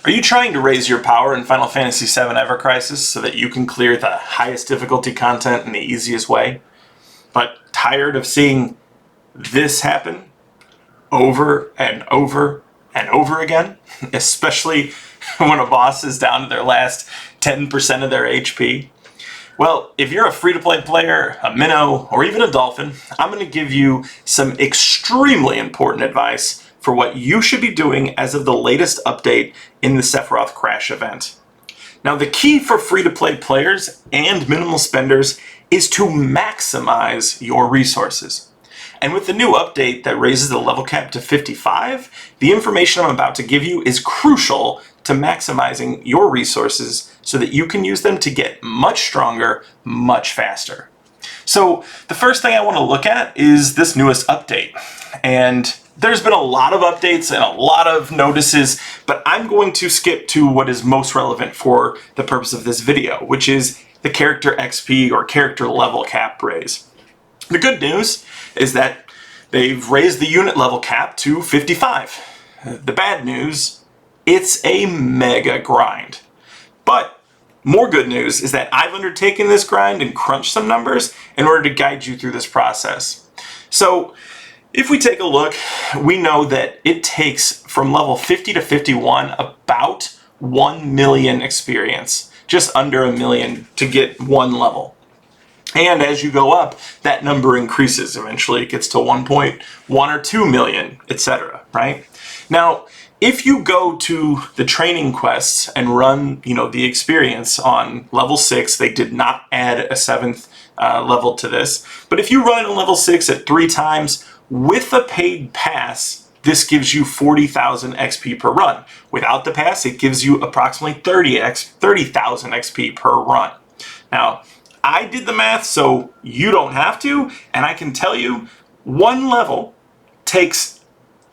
Are you trying to raise your power in Final Fantasy VII Ever Crisis so that you can clear the highest difficulty content in the easiest way, but tired of seeing this happen over and over and over again, especially when a boss is down to their last 10% of their HP? Well, if you're a free-to-play player, a minnow, or even a dolphin, I'm going to give you some extremely important advice for what you should be doing as of the latest update in the Sephiroth Crash event. Now, the key for free-to-play players and minimal spenders is to maximize your resources. And with the new update that raises the level cap to 55, the information I'm about to give you is crucial to maximizing your resources so that you can use them to get much stronger, much faster. So the first thing I want to look at is this newest update. And there's been a lot of updates and a lot of notices, but I'm going to skip to what is most relevant for the purpose of this video, which is the character XP or character level cap raise. The good news is that they've raised the unit level cap to 55. The bad news, it's a mega grind. But more good news is that I've undertaken this grind and crunched some numbers in order to guide you through this process. So if we take a look, we know that it takes from level 50 to 51 about 1 million experience, just under a million to get one level. And as you go up, that number increases. Eventually it gets to 1.1 or 2 million, etc., right? Now, if you go to the training quests and run, the experience on level 6, they did not add a 7th level to this, but if you run on level 6 at 3 times with a paid pass, this gives you 40,000 XP per run. Without the pass, it gives you approximately 30,000 XP per run. Now, I did the math, so you don't have to, and I can tell you, one level takes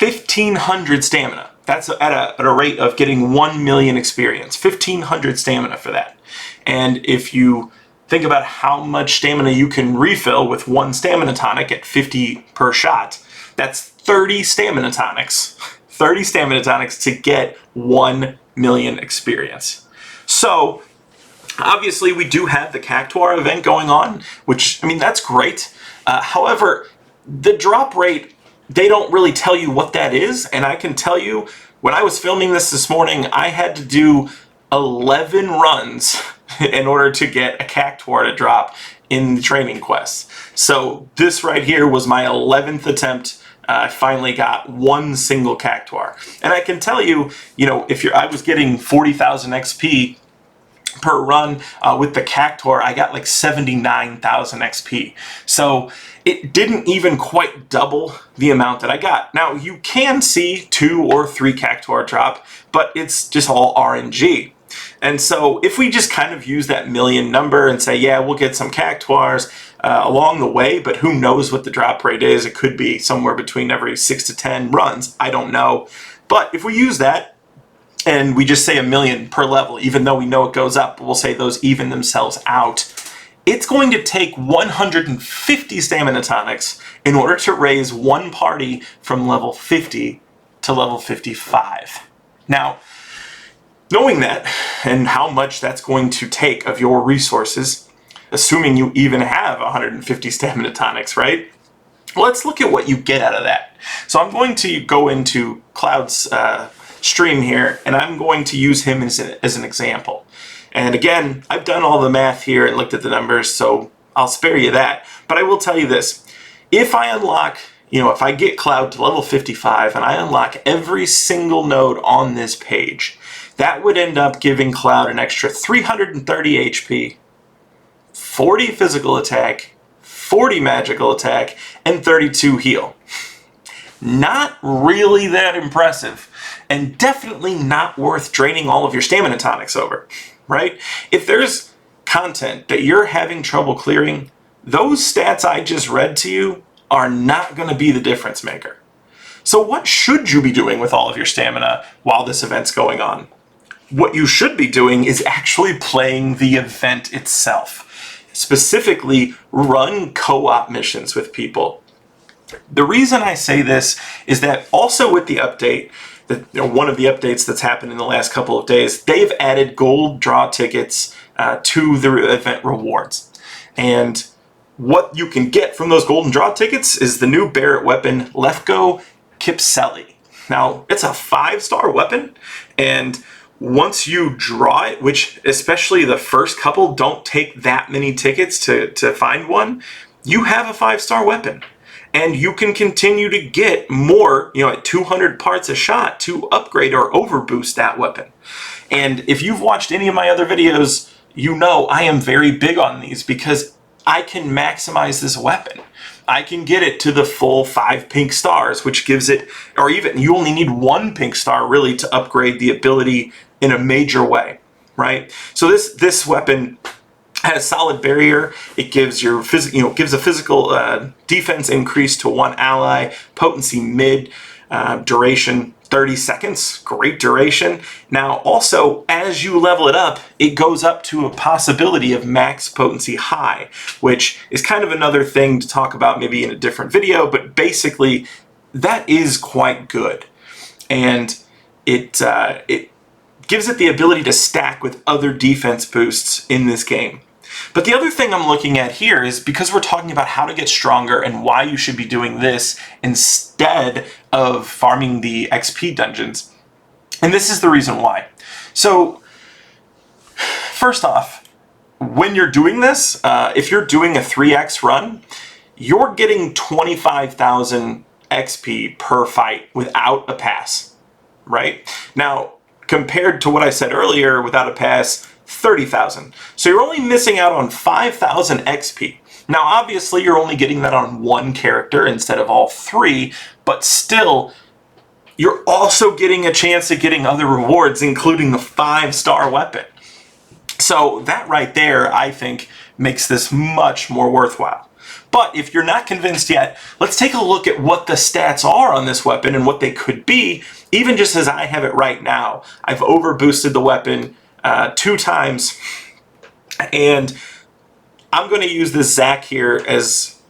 1,500 stamina. That's at a rate of getting 1 million experience. 1,500 stamina for that. And if you think about how much stamina you can refill with one stamina tonic at 50 per shot, that's 30 stamina tonics. 30 stamina tonics to get 1 million experience. So, obviously, we do have the Cactuar event going on, which, that's great. However, the drop rate, they don't really tell you what that is, and I can tell you, when I was filming this morning, I had to do 11 runs in order to get a Cactuar to drop in the training quest. So this right here was my 11th attempt. I finally got one single Cactuar. And I can tell you, I was getting 40,000 XP per run with the Cactuar, I got like 79,000 XP. So it didn't even quite double the amount that I got. Now, you can see 2 or 3 Cactuar drop, but it's just all RNG. And so if we just kind of use that million number and say, yeah, we'll get some Cactuars along the way, but who knows what the drop rate is? It could be somewhere between every 6 to 10 runs. I don't know. But if we use that, and we just say 1 million per level, even though we know it goes up, we'll say those even themselves out. It's going to take 150 stamina tonics in order to raise one party from level 50 to level 55. Now, knowing that and how much that's going to take of your resources, assuming you even have 150 stamina tonics, right? Let's look at what you get out of that. So I'm going to go into Cloud's stream here, and I'm going to use him as an example. And again, I've done all the math here and looked at the numbers, so I'll spare you that. But I will tell you this. If I unlock, if I get Cloud to level 55 and I unlock every single node on this page, that would end up giving Cloud an extra 330 HP, 40 physical attack, 40 magical attack, and 32 heal. Not really that impressive, and definitely not worth draining all of your stamina tonics over, right? If there's content that you're having trouble clearing, those stats I just read to you are not going to be the difference maker. So what should you be doing with all of your stamina while this event's going on? What you should be doing is actually playing the event itself. Specifically, run co-op missions with people. The reason I say this is that also with the update, one of the updates that's happened in the last couple of days, they've added gold draw tickets to the event rewards. And what you can get from those golden draw tickets is the new Barrett weapon, Lefko Kipseli. Now, it's a 5-star weapon, and once you draw it, which especially the first couple don't take that many tickets to find one, you have a 5-star weapon. And you can continue to get more, at 200 parts a shot to upgrade or overboost that weapon. And if you've watched any of my other videos, you know I am very big on these because I can maximize this weapon. I can get it to the full 5 pink stars, which gives it, or even you only need 1 pink star really to upgrade the ability in a major way, right? So this weapon has solid barrier. It gives your gives a physical defense increase to 1 ally, potency mid, duration 30 seconds, great duration. Now also, as you level it up, it goes up to a possibility of max potency high, which is kind of another thing to talk about maybe in a different video, but basically that is quite good. And it gives it the ability to stack with other defense boosts in this game. But the other thing I'm looking at here is because we're talking about how to get stronger and why you should be doing this instead of farming the XP dungeons. And this is the reason why. So, first off, when you're doing this, if you're doing a 3x run, you're getting 25,000 XP per fight without a pass, right? Now, compared to what I said earlier, without a pass, 30,000. So you're only missing out on 5,000 XP. Now, obviously, you're only getting that on 1 character instead of all 3, but still, you're also getting a chance at getting other rewards, including the 5-star weapon. So that right there, I think, makes this much more worthwhile. But if you're not convinced yet, let's take a look at what the stats are on this weapon and what they could be, even just as I have it right now. I've overboosted the weapon 2 times, and I'm going to use this Zac here as,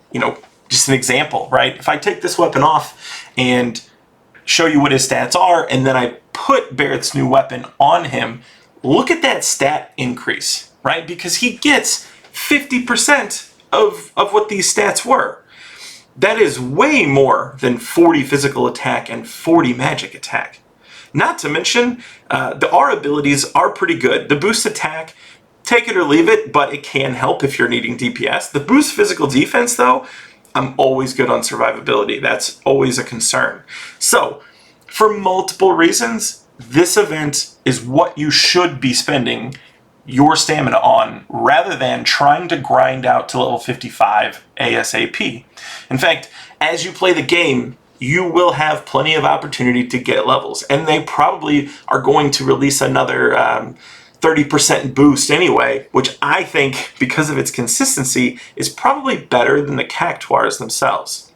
just an example, right? If I take this weapon off and show you what his stats are, and then I put Barrett's new weapon on him, look at that stat increase, right? Because he gets 50% of what these stats were. That is way more than 40 physical attack and 40 magic attack. Not to mention, our abilities are pretty good. The boost attack, take it or leave it, but it can help if you're needing DPS. The boost physical defense, though, I'm always good on survivability. That's always a concern. So, for multiple reasons, this event is what you should be spending your stamina on rather than trying to grind out to level 55 ASAP. In fact, as you play the game, you will have plenty of opportunity to get levels, and they probably are going to release another 30% boost anyway, which I think, because of its consistency, is probably better than the Cactuars themselves.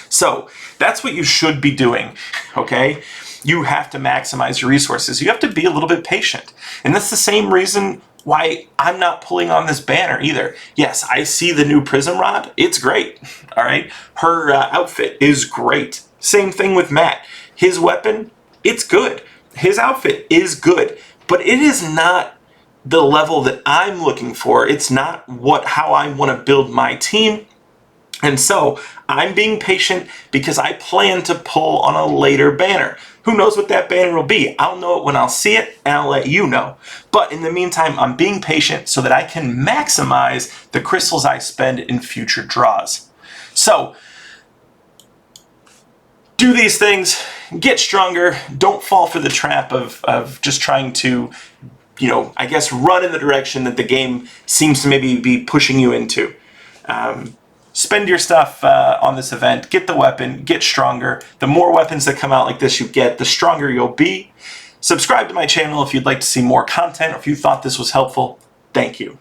So that's what you should be doing, okay? You have to maximize your resources. You have to be a little bit patient. And that's the same reason why I'm not pulling on this banner either. Yes, I see the new Prism Rod. It's great, all right? Her outfit is great. Same thing with Matt. His weapon, it's good. His outfit is good. But it is not the level that I'm looking for. It's not how I want to build my team. And so I'm being patient because I plan to pull on a later banner. Who knows what that banner will be? I'll know it when I'll see it, and I'll let you know. But in the meantime, I'm being patient so that I can maximize the crystals I spend in future draws. So, do these things, get stronger, don't fall for the trap of just trying to, I guess run in the direction that the game seems to maybe be pushing you into. Spend your stuff on this event, get the weapon, get stronger. The more weapons that come out like this you get, the stronger you'll be. Subscribe to my channel if you'd like to see more content or if you thought this was helpful. Thank you.